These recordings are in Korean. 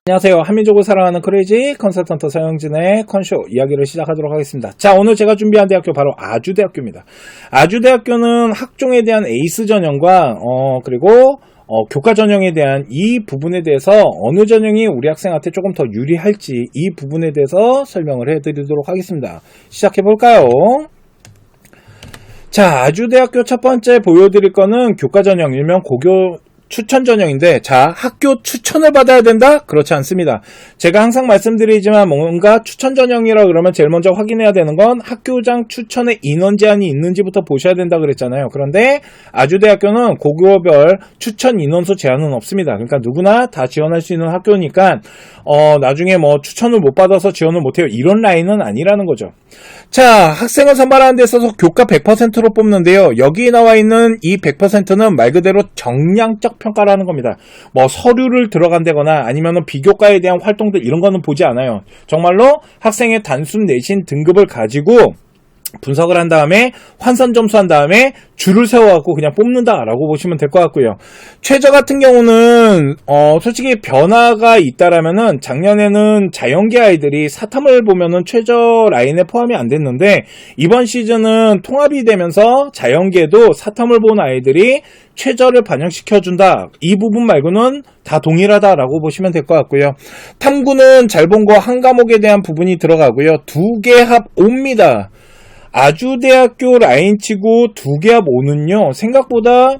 안녕하세요. 한민족을 사랑하는 크레이지 컨설턴트 서영진의 컨쇼 이야기를 시작하도록 하겠습니다. 자, 오늘 제가 준비한 대학교 바로 아주대학교입니다. 아주대학교는 학종에 대한 에이스 전형과 그리고 교과 전형에 대한 이 부분에 대해서 어느 전형이 우리 학생한테 조금 더 유리할지 이 부분에 대해서 설명을 해드리도록 하겠습니다. 시작해볼까요? 자, 아주대학교 첫 번째 보여드릴 거는 교과 전형, 일명 고교 추천 전형인데, 자, 학교 추천을 받아야 된다? 그렇지 않습니다. 제가 항상 말씀드리지만 뭔가 추천 전형이라 그러면 제일 먼저 확인해야 되는 건 학교장 추천에 인원 제한이 있는지부터 보셔야 된다 그랬잖아요. 그런데 아주대학교는 고교별 추천 인원수 제한은 없습니다. 그러니까 누구나 다 지원할 수 있는 학교니까 나중에 뭐 추천을 못 받아서 지원을 못해요, 이런 라인은 아니라는 거죠. 자, 학생을 선발하는 데 있어서 교과 100%로 뽑는데요. 여기 나와 있는 이 100%는 말 그대로 정량적 평가라는 겁니다. 뭐 서류를 들어간다거나 아니면은 비교과에 대한 활동들 이런 거는 보지 않아요. 정말로 학생의 단순 내신 등급을 가지고 분석을 한 다음에 환산 점수한 다음에 줄을 세워갖고 그냥 뽑는다라고 보시면 될 것 같고요. 최저 같은 경우는 솔직히 변화가 있다라면은 작년에는 자연계 아이들이 사탐을 보면은 최저 라인에 포함이 안 됐는데 이번 시즌은 통합이 되면서 자연계도 사탐을 본 아이들이 최저를 반영시켜준다. 이 부분 말고는 다 동일하다라고 보시면 될 것 같고요. 탐구는 잘 본 거 한 과목에 대한 부분이 들어가고요. 2개 합 5입니다. 아주대학교 라인치고 2개 합 5는요 생각보다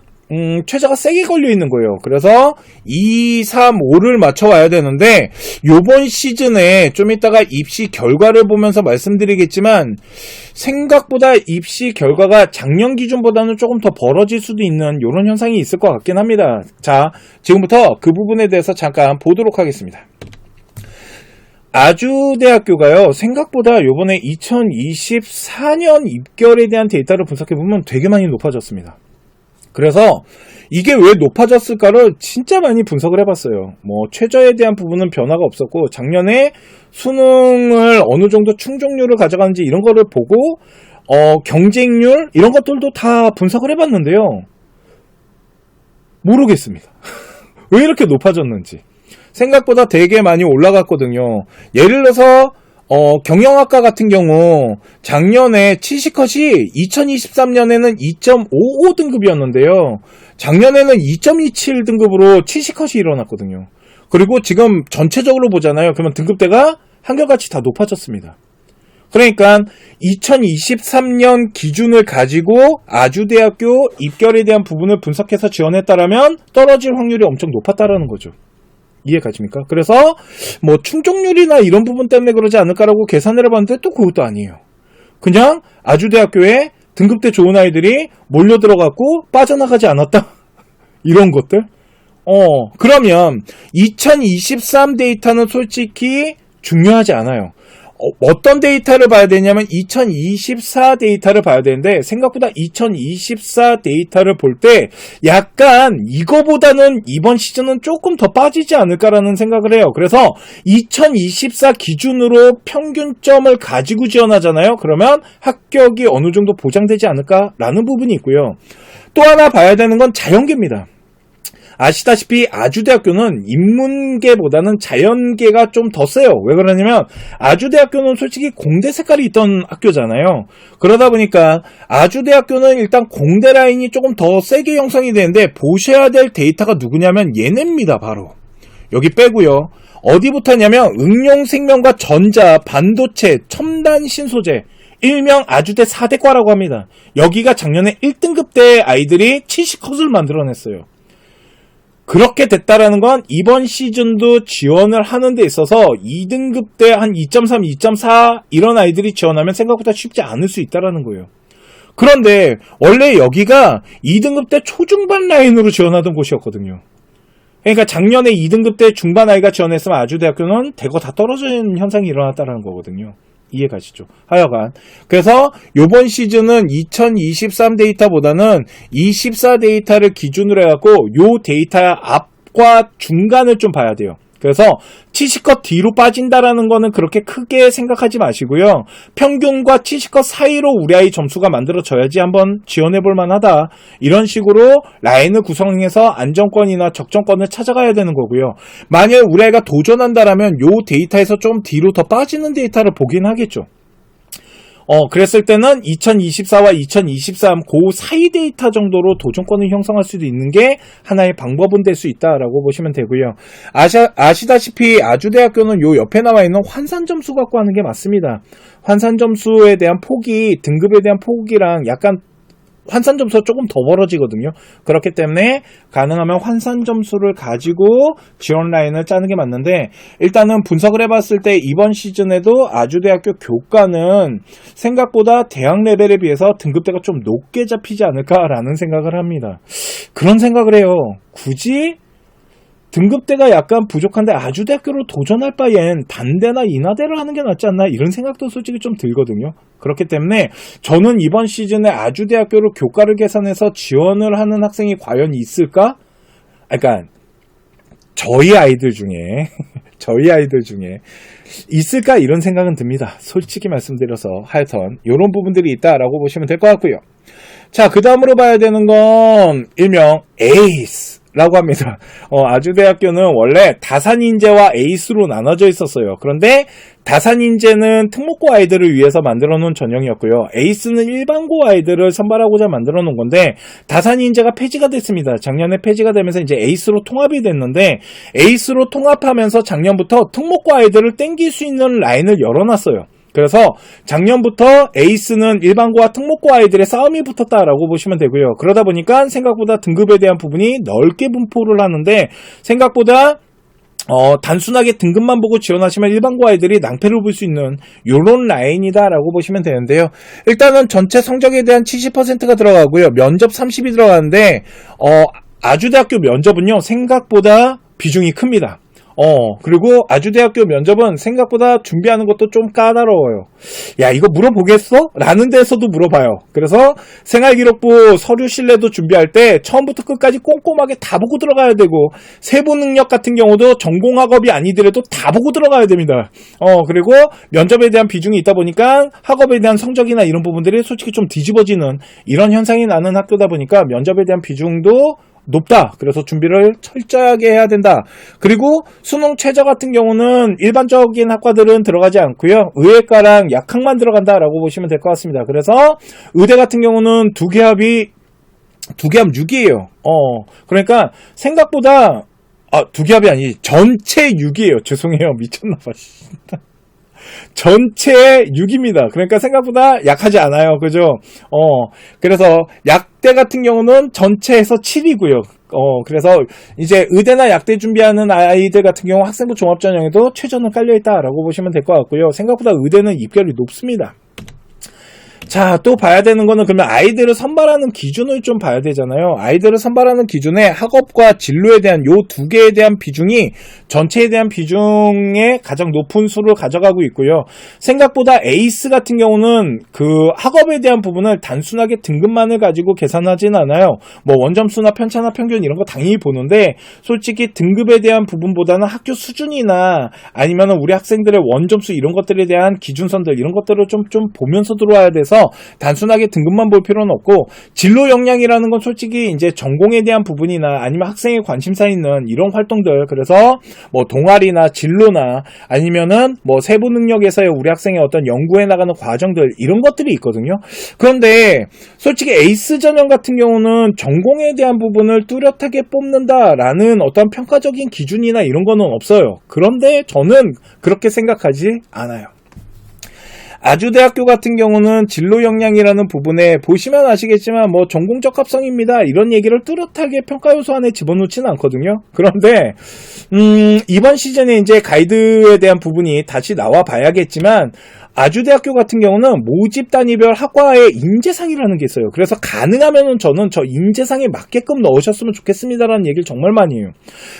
최저가 세게 걸려 있는 거예요. 그래서 2, 3, 5를 맞춰와야 되는데 요번 시즌에 좀 이따가 입시 결과를 보면서 말씀드리겠지만 생각보다 입시 결과가 작년 기준보다는 조금 더 벌어질 수도 있는 이런 현상이 있을 것 같긴 합니다. 자, 지금부터 그 부분에 대해서 잠깐 보도록 하겠습니다. 아주대학교가요 생각보다 요번에 2024년 입결에 대한 데이터를 분석해보면 되게 많이 높아졌습니다. 그래서 이게 왜 높아졌을까를 진짜 많이 분석을 해봤어요. 뭐 최저에 대한 부분은 변화가 없었고 작년에 수능을 어느 정도 충족률을 가져가는지 이런 거를 보고 경쟁률 이런 것들도 다 분석을 해봤는데요 모르겠습니다. 왜 이렇게 높아졌는지. 생각보다 되게 많이 올라갔거든요. 예를 들어서 경영학과 같은 경우 작년에 치시컷이 2023년에는 2.55 등급이었는데요. 작년에는 2.27 등급으로 치시컷이 일어났거든요. 그리고 지금 전체적으로 보잖아요. 그러면 등급대가 한결같이 다 높아졌습니다. 그러니까 2023년 기준을 가지고 아주대학교 입결에 대한 부분을 분석해서 지원했다라면 떨어질 확률이 엄청 높았다라는 거죠. 이해가십니까? 그래서 뭐 충족률이나 이런 부분 때문에 그러지 않을까라고 계산을 해봤는데 또 그것도 아니에요. 그냥 아주대학교에 등급대 좋은 아이들이 몰려 들어갔고 빠져나가지 않았다. 이런 것들. 그러면 2023 데이터는 솔직히 중요하지 않아요. 어떤 데이터를 봐야 되냐면 2024 데이터를 봐야 되는데 생각보다 2024 데이터를 볼 때 약간 이거보다는 이번 시즌은 조금 더 빠지지 않을까라는 생각을 해요. 그래서 2024 기준으로 평균점을 가지고 지원하잖아요. 그러면 합격이 어느 정도 보장되지 않을까라는 부분이 있고요. 또 하나 봐야 되는 건 자연계입니다. 아시다시피 아주대학교는 인문계보다는 자연계가 좀 더 세요. 왜 그러냐면 아주대학교는 솔직히 공대 색깔이 있던 학교잖아요. 그러다 보니까 아주대학교는 일단 공대 라인이 조금 더 세게 형성이 되는데 보셔야 될 데이터가 누구냐면 얘네입니다. 바로 여기 빼고요. 어디부터냐면 응용생명과 전자, 반도체, 첨단 신소재 일명 아주대 4대과라고 합니다. 여기가 작년에 1등급대 아이들이 70컷을 만들어냈어요. 그렇게 됐다라는 건 이번 시즌도 지원을 하는 데 있어서 2등급 때 한 2.3, 2.4 이런 아이들이 지원하면 생각보다 쉽지 않을 수 있다라는 거예요. 그런데 원래 여기가 2등급 때 초중반 라인으로 지원하던 곳이었거든요. 그러니까 작년에 2등급 때 중반 아이가 지원했으면 아주대학교는 대거 다 떨어진 현상이 일어났다는 거거든요. 이해가시죠? 하여간 그래서 요번 시즌은 2023 데이터보다는 24 데이터를 기준으로 해갖고 요 데이터 앞과 중간을 좀 봐야 돼요. 그래서 70컷 뒤로 빠진다라는 거는 그렇게 크게 생각하지 마시고요. 평균과 70컷 사이로 우리 아이 점수가 만들어져야지 한번 지원해볼 만하다. 이런 식으로 라인을 구성해서 안정권이나 적정권을 찾아가야 되는 거고요. 만약 우리 아이가 도전한다라면 요 데이터에서 좀 뒤로 더 빠지는 데이터를 보긴 하겠죠. 그랬을 때는 2024와 2023 그 사이 데이터 정도로 도전권을 형성할 수도 있는 게 하나의 방법은 될 수 있다라고 보시면 되고요. 아시다시피 아주대학교는 요 옆에 나와 있는 환산 점수 갖고 하는 게 맞습니다. 환산 점수에 대한 폭이 등급에 대한 폭이랑 약간 환산 점수가 조금 더 벌어지거든요. 그렇기 때문에 가능하면 환산 점수를 가지고 지원 라인을 짜는 게 맞는데, 일단은 분석을 해봤을 때 이번 시즌에도 아주대학교 교과는 생각보다 대학 레벨에 비해서 등급대가 좀 높게 잡히지 않을까라는 생각을 합니다. 그런 생각을 해요. 굳이 등급대가 약간 부족한데 아주대학교로 도전할 바엔 단대나 인하대를 하는 게 낫지 않나, 이런 생각도 솔직히 좀 들거든요. 그렇기 때문에 저는 이번 시즌에 아주대학교로 교과를 계산해서 지원을 하는 학생이 과연 있을까? 그러니까 저희 아이들 중에 있을까, 이런 생각은 듭니다. 솔직히 말씀드려서. 하여튼 이런 부분들이 있다라고 보시면 될 것 같고요. 자, 그 다음으로 봐야 되는 건 일명 에이스 라고 합니다. 아주대학교는 원래 다산인재와 에이스로 나눠져 있었어요. 그런데 다산인재는 특목고 아이들을 위해서 만들어 놓은 전형이었고요. 에이스는 일반고 아이들을 선발하고자 만들어 놓은 건데, 다산인재가 폐지가 됐습니다. 작년에 폐지가 되면서 이제 에이스로 통합이 됐는데, 에이스로 통합하면서 작년부터 특목고 아이들을 땡길 수 있는 라인을 열어놨어요. 그래서 작년부터 에이스는 일반고와 특목고 아이들의 싸움이 붙었다라고 보시면 되고요. 그러다 보니까 생각보다 등급에 대한 부분이 넓게 분포를 하는데, 생각보다 단순하게 등급만 보고 지원하시면 일반고 아이들이 낭패를 볼 수 있는 요런 라인이다라고 보시면 되는데요. 일단은 전체 성적에 대한 70%가 들어가고요. 면접 30이 들어가는데, 아주대학교 면접은요, 생각보다 비중이 큽니다. 그리고 아주대학교 면접은 생각보다 준비하는 것도 좀 까다로워요. 야, 이거 물어보겠어? 라는 데서도 물어봐요. 그래서 생활기록부 서류 신뢰도 준비할 때 처음부터 끝까지 꼼꼼하게 다 보고 들어가야 되고, 세부 능력 같은 경우도 전공학업이 아니더라도 다 보고 들어가야 됩니다. 그리고 면접에 대한 비중이 있다 보니까 학업에 대한 성적이나 이런 부분들이 솔직히 좀 뒤집어지는 이런 현상이 나는 학교다 보니까 면접에 대한 비중도 높다. 그래서 준비를 철저하게 해야 된다. 그리고 수능 최저 같은 경우는 일반적인 학과들은 들어가지 않고요. 의예과랑 약학만 들어간다라고 보시면 될 것 같습니다. 그래서 의대 같은 경우는 두 개 합 6이에요. 그러니까 생각보다 두 개 합이 아니지, 전체 6이에요. 죄송해요. 미쳤나봐. 전체 6입니다. 그러니까 생각보다 약하지 않아요. 그죠? 그래서 약대 같은 경우는 전체에서 7이고요. 그래서 이제 의대나 약대 준비하는 아이들 같은 경우 학생부 종합전형에도 최저는 깔려있다라고 보시면 될 것 같고요. 생각보다 의대는 입결이 높습니다. 자, 또 봐야 되는 거는 그러면 아이들을 선발하는 기준을 좀 봐야 되잖아요. 아이들을 선발하는 기준에 학업과 진로에 대한 요 두 개에 대한 비중이 전체에 대한 비중의 가장 높은 수를 가져가고 있고요. 생각보다 에이스 같은 경우는 그 학업에 대한 부분을 단순하게 등급만을 가지고 계산하진 않아요. 뭐 원점수나 편차나 평균 이런 거 당연히 보는데, 솔직히 등급에 대한 부분보다는 학교 수준이나 아니면 우리 학생들의 원점수 이런 것들에 대한 기준선들 이런 것들을 좀 보면서 들어와야 돼서 단순하게 등급만 볼 필요는 없고, 진로 역량이라는 건 솔직히 이제 전공에 대한 부분이나 아니면 학생의 관심사 있는 이런 활동들, 그래서 뭐 동아리나 진로나 아니면은 뭐 세부 능력에서의 우리 학생의 어떤 연구해 나가는 과정들 이런 것들이 있거든요. 그런데 솔직히 에이스 전형 같은 경우는 전공에 대한 부분을 뚜렷하게 뽑는다라는 어떤 평가적인 기준이나 이런 거는 없어요. 그런데 저는 그렇게 생각하지 않아요. 아주대학교 같은 경우는 진로 역량이라는 부분에 보시면 아시겠지만 뭐 전공적 합성입니다, 이런 얘기를 뚜렷하게 평가 요소 안에 집어넣지는 않거든요. 그런데 이번 시즌에 이제 가이드에 대한 부분이 다시 나와 봐야겠지만, 아주대학교 같은 경우는 모집 단위별 학과의 인재상이라는 게 있어요. 그래서 가능하면은 저는 저 인재상에 맞게끔 넣으셨으면 좋겠습니다라는 얘기를 정말 많이 해요.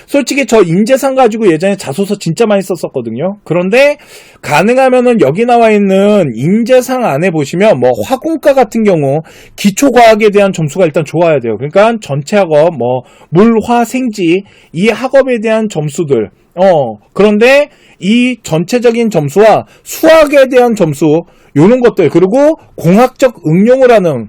솔직히 저 인재상 가지고 예전에 자소서 진짜 많이 썼었거든요. 그런데 가능하면은 여기 나와 있는 인재상 안에 보시면 뭐 화공과 같은 경우 기초과학에 대한 점수가 일단 좋아야 돼요. 그러니까 전체 학업 뭐 물화생지 이 학업에 대한 점수들, 그런데 이 전체적인 점수와 수학에 대한 점수, 요런 것들, 그리고 공학적 응용을 하는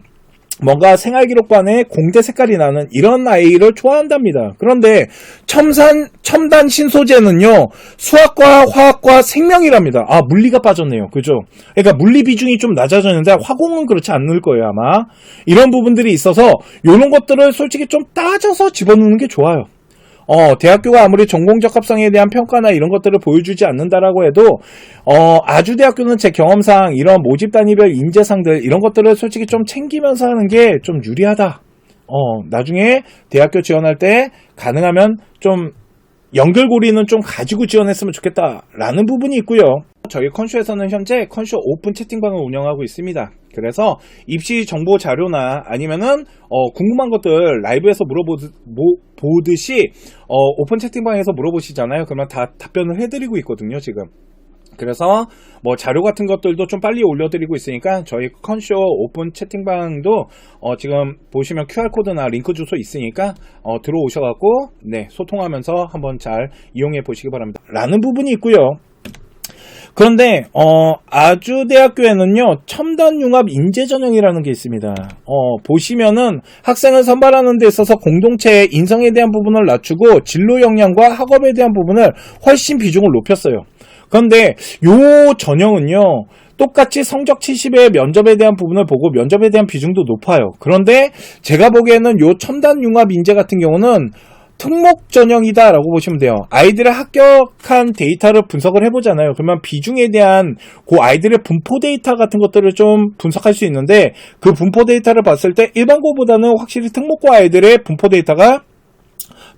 뭔가 생활기록관에 공대 색깔이 나는 이런 아이를 좋아한답니다. 그런데 첨단 신소재는요, 수학과 화학과 생명이랍니다. 물리가 빠졌네요. 그죠? 그러니까 물리 비중이 좀 낮아졌는데 화공은 그렇지 않을 거예요, 아마. 이런 부분들이 있어서 이런 것들을 솔직히 좀 따져서 집어넣는 게 좋아요. 대학교가 아무리 전공적합성에 대한 평가나 이런 것들을 보여주지 않는다라고 해도, 아주대학교는 제 경험상 이런 모집 단위별 인재상들, 이런 것들을 솔직히 좀 챙기면서 하는 게 좀 유리하다. 나중에 대학교 지원할 때 가능하면 좀 연결고리는 좀 가지고 지원했으면 좋겠다라는 부분이 있고요. 저희 컨쇼에서는 현재 컨쇼 오픈 채팅방을 운영하고 있습니다. 그래서 입시 정보 자료나 아니면은 궁금한 것들 라이브에서 물어보듯이 오픈 채팅방에서 물어보시잖아요. 그러면 다 답변을 해드리고 있거든요, 지금. 그래서 뭐 자료 같은 것들도 좀 빨리 올려드리고 있으니까 저희 컨쇼 오픈 채팅방도 지금 보시면 QR코드나 링크 주소 있으니까 들어오셔갖고 소통하면서 한번 잘 이용해 보시기 바랍니다. 라는 부분이 있고요. 그런데 아주대학교에는요, 첨단융합 인재전형이라는 게 있습니다. 보시면은 학생을 선발하는 데 있어서 공동체의 인성에 대한 부분을 낮추고 진로 역량과 학업에 대한 부분을 훨씬 비중을 높였어요. 그런데 요 전형은요, 똑같이 성적 70의 면접에 대한 부분을 보고 면접에 대한 비중도 높아요. 그런데 제가 보기에는 요 첨단융합 인재 같은 경우는 특목 전형이다라고 보시면 돼요. 아이들의 합격한 데이터를 분석을 해보잖아요. 그러면 비중에 대한 그 아이들의 분포 데이터 같은 것들을 좀 분석할 수 있는데, 그 분포 데이터를 봤을 때 일반고보다는 확실히 특목고 아이들의 분포 데이터가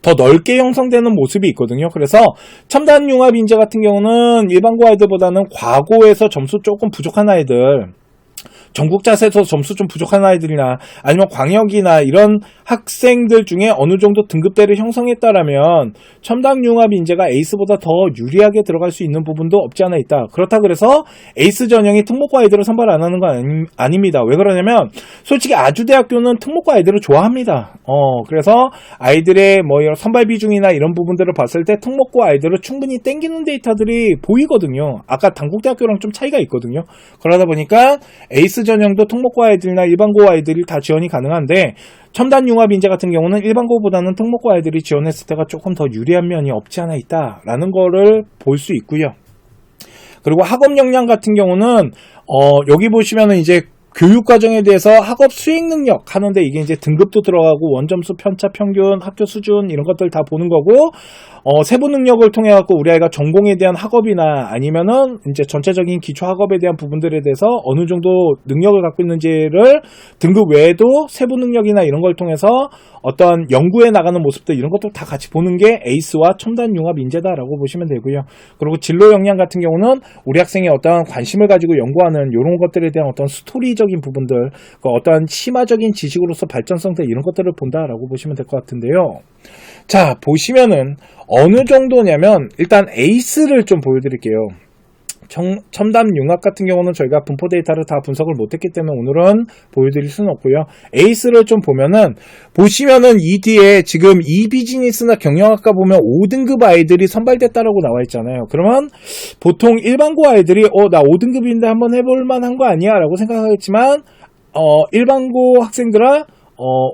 더 넓게 형성되는 모습이 있거든요. 그래서 첨단융합 인재 같은 경우는 일반고 아이들보다는 과고에서 점수 조금 부족한 아이들, 전국자세에서 점수 좀 부족한 아이들이나 아니면 광역이나 이런 학생들 중에 어느 정도 등급대를 형성했다라면 첨단융합 인재가 에이스보다 더 유리하게 들어갈 수 있는 부분도 없지 않아 있다. 그렇다고 해서 에이스 전형이 특목고 아이들을 선발 안 하는 건 아닙니다. 왜 그러냐면 솔직히 아주대학교는 특목고 아이들을 좋아합니다. 그래서 아이들의 뭐 이런 선발 비중이나 이런 부분들을 봤을 때 특목고 아이들을 충분히 땡기는 데이터들이 보이거든요. 아까 단국대학교랑 좀 차이가 있거든요. 그러다 보니까 에이스 전형도 특목고 아이들이나 일반고 아이들이 다 지원이 가능한데, 첨단융합 인재 같은 경우는 일반고보다는 특목고 아이들이 지원했을 때가 조금 더 유리한 면이 없지 않아 있다라는 거를 볼 수 있고요. 그리고 학업 역량 같은 경우는 여기 보시면은 이제 교육과정에 대해서 학업 수행 능력 하는데, 이게 이제 등급도 들어가고 원점수, 편차, 평균, 학교 수준 이런 것들 다 보는 거고, 세부 능력을 통해 갖고 우리 아이가 전공에 대한 학업이나 아니면은 이제 전체적인 기초 학업에 대한 부분들에 대해서 어느 정도 능력을 갖고 있는지를 등급 외에도 세부 능력이나 이런 걸 통해서 어떤 연구에 나가는 모습들, 이런 것도 다 같이 보는 게 에이스와 첨단 융합 인재다라고 보시면 되고요. 그리고 진로 역량 같은 경우는 우리 학생이 어떤 관심을 가지고 연구하는 이런 것들에 대한 어떤 스토리적인 부분들, 어떤 심화적인 지식으로서 발전성들, 이런 것들을 본다라고 보시면 될 것 같은데요. 자, 보시면은 어느 정도냐면 일단 에이스를 좀 보여드릴게요. 첨단 융합 같은 경우는 저희가 분포 데이터를 다 분석을 못했기 때문에 오늘은 보여드릴 수는 없고요. 에이스를 좀 보시면은 이 뒤에 지금 비즈니스나 경영학과 보면 5등급 아이들이 선발됐다라고 나와 있잖아요. 그러면 보통 일반고 아이들이 나 5등급인데 한번 해볼 만한 거 아니야? 라고 생각하겠지만 일반고 학생들아,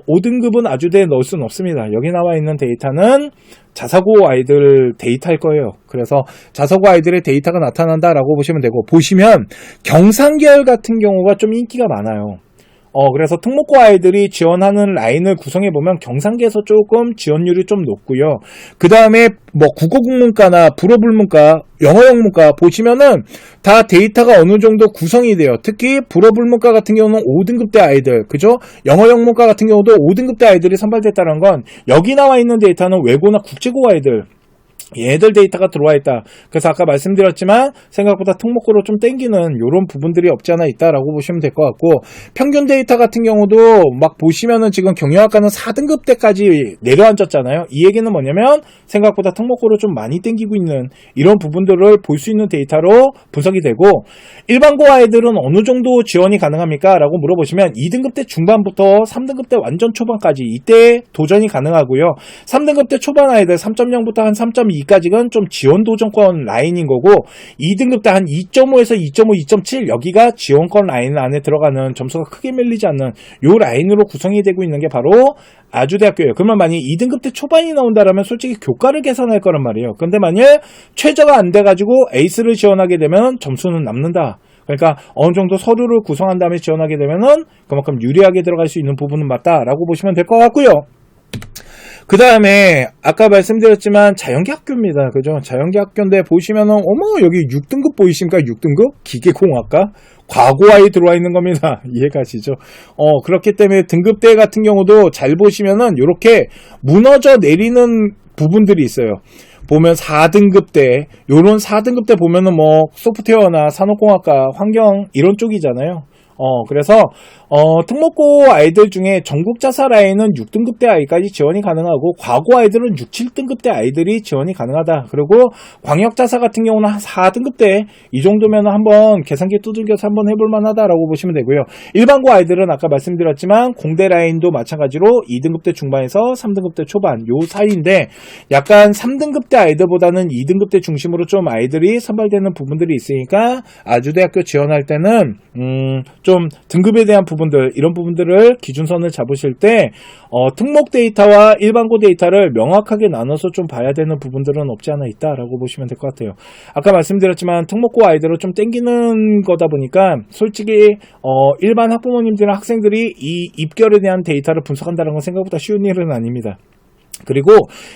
5등급은 아주대에 넣을 수는 없습니다. 여기 나와 있는 데이터는 자사고 아이들 데이터일 거예요. 그래서 자사고 아이들의 데이터가 나타난다라고 보시면 되고, 보시면 경상계열 같은 경우가 좀 인기가 많아요. 그래서 특목고 아이들이 지원하는 라인을 구성해 보면 경상계에서 조금 지원율이 좀 높고요. 그 다음에 뭐 국어국문과나 불어불문과, 영어영문과 보시면은 다 데이터가 어느 정도 구성이 돼요. 특히 불어불문과 같은 경우는 5등급대 아이들, 그죠? 영어영문과 같은 경우도 5등급대 아이들이 선발됐다는 건 여기 나와 있는 데이터는 외고나 국제고 아이들, 얘들 데이터가 들어와 있다. 그래서 아까 말씀드렸지만 생각보다 특목고로 좀 땡기는 이런 부분들이 없지 않아 있다라고 보시면 될 것 같고, 평균 데이터 같은 경우도 막 보시면은 지금 경영학과는 4등급대까지 내려앉았잖아요. 이 얘기는 뭐냐면 생각보다 특목고로 좀 많이 땡기고 있는 이런 부분들을 볼 수 있는 데이터로 분석이 되고, 일반고 아이들은 어느 정도 지원이 가능합니까? 라고 물어보시면 2등급대 중반부터 3등급대 완전 초반까지 이때 도전이 가능하고요. 3등급대 초반 아이들 3.0부터 한 3.2 2까지는 좀 지원 도전권 라인인 거고 2등급 때 한 2.5에서 2.5, 2.7 여기가 지원권 라인 안에 들어가는 점수가 크게 밀리지 않는 요 라인으로 구성이 되고 있는 게 바로 아주대학교예요. 그러면 만약 2등급 때 초반이 나온다라면 솔직히 교과를 계산할 거란 말이에요. 근데 만약 최저가 안 돼가지고 에이스를 지원하게 되면 점수는 남는다. 그러니까 어느 정도 서류를 구성한 다음에 지원하게 되면은 그만큼 유리하게 들어갈 수 있는 부분은 맞다라고 보시면 될 것 같고요. 그 다음에 아까 말씀드렸지만 자연계 학교입니다. 그죠? 자연계 학교인데 보시면은 어머 여기 6등급 보이십니까? 6등급 기계공학과 과고아에 들어와 있는 겁니다. 이해가시죠? 그렇기 때문에 등급대 같은 경우도 잘 보시면은 이렇게 무너져 내리는 부분들이 있어요. 보면 4등급대, 요런 4등급대 보면은 뭐 소프트웨어나 산업공학과, 환경 이런 쪽이잖아요. 그래서 특목고 아이들 중에 전국자사 라인은 6등급대 아이까지 지원이 가능하고 과고 아이들은 6, 7등급대 아이들이 지원이 가능하다. 그리고 광역자사 같은 경우는 한 4등급대 이 정도면 한번 계산기 두들겨서 한번 해볼 만하다라고 보시면 되고요. 일반고 아이들은 아까 말씀드렸지만 공대 라인도 마찬가지로 2등급대 중반에서 3등급대 초반 요 사이인데 약간 3등급대 아이들보다는 2등급대 중심으로 좀 아이들이 선발되는 부분들이 있으니까 아주대학교 지원할 때는 좀 등급에 대한 부분들 이런 부분들을 기준선을 잡으실 때 특목 데이터와 일반고 데이터를 명확하게 나눠서 좀 봐야 되는 부분들은 없지 않아 있다라고 보시면 될 것 같아요. 아까 말씀드렸지만 특목고 아이들을 좀 땡기는 거다 보니까 솔직히 일반 학부모님들이나 학생들이 이 입결에 대한 데이터를 분석한다는 건 생각보다 쉬운 일은 아닙니다. 그리고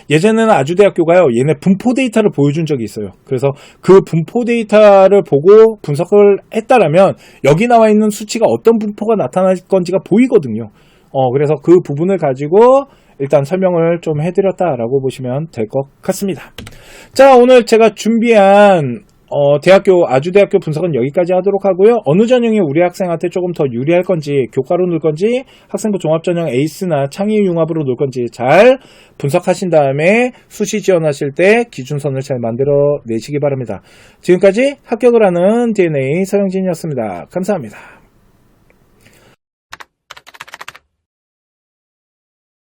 예전에는 아주대학교가요 얘네 분포 데이터를 보여준 적이 있어요. 그래서 그 분포 데이터를 보고 분석을 했다라면 여기 나와 있는 수치가 어떤 분포가 나타날 건지가 보이거든요. 그래서 그 부분을 가지고 일단 설명을 좀 해드렸다라고 보시면 될 것 같습니다. 자, 오늘 제가 준비한 아주대학교 분석은 여기까지 하도록 하고요. 어느 전형이 우리 학생한테 조금 더 유리할 건지, 교과로 놀 건지, 학생부 종합전형 에이스나 창의융합으로 놀 건지 잘 분석하신 다음에 수시 지원하실 때 기준선을 잘 만들어 내시기 바랍니다. 지금까지 합격을 하는 DNA 서영진이었습니다. 감사합니다.